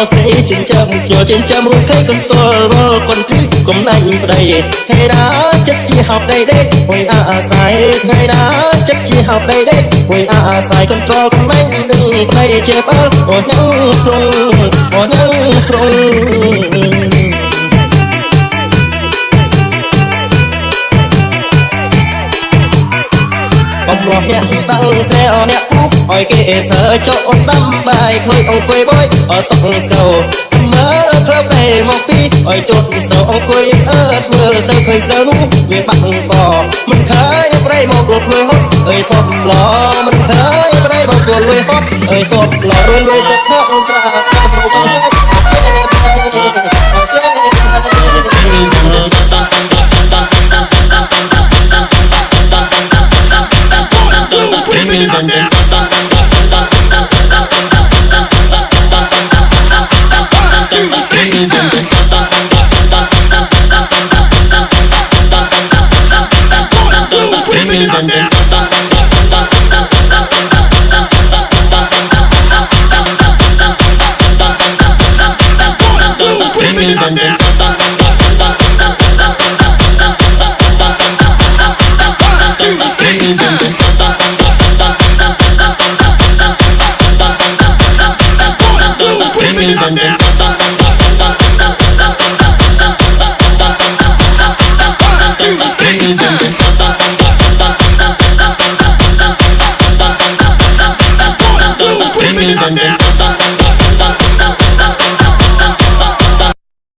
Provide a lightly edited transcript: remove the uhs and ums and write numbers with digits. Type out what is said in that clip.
say trên châm nhờ trên châm hút thấy con tua bơ con thứ cũng lạnh đầy hay đã chất chi học đây đấy hồi sai hay đã chất chi học đây đấy hồi sai con cho con bánh đừng play chép ớt hồi nắng sung hồi nắng sung bông loa hẹn tăng xe nẹt úp hỏi kệ sợ cho ôn tâm bài khơi ông quê bôi ở sông sầu mơ thơ về một pi hỏi chốt sầu ông quê ớt mưa tơ khơi sơ lũ về bằng bò mình khơi đây một cuộc đuôi hót ơi sọt lò mình khơi đây một cuộc đuôi hót ơi sọt lò đuôi đuôi tật nước xa xa Dun dun dun dun dun.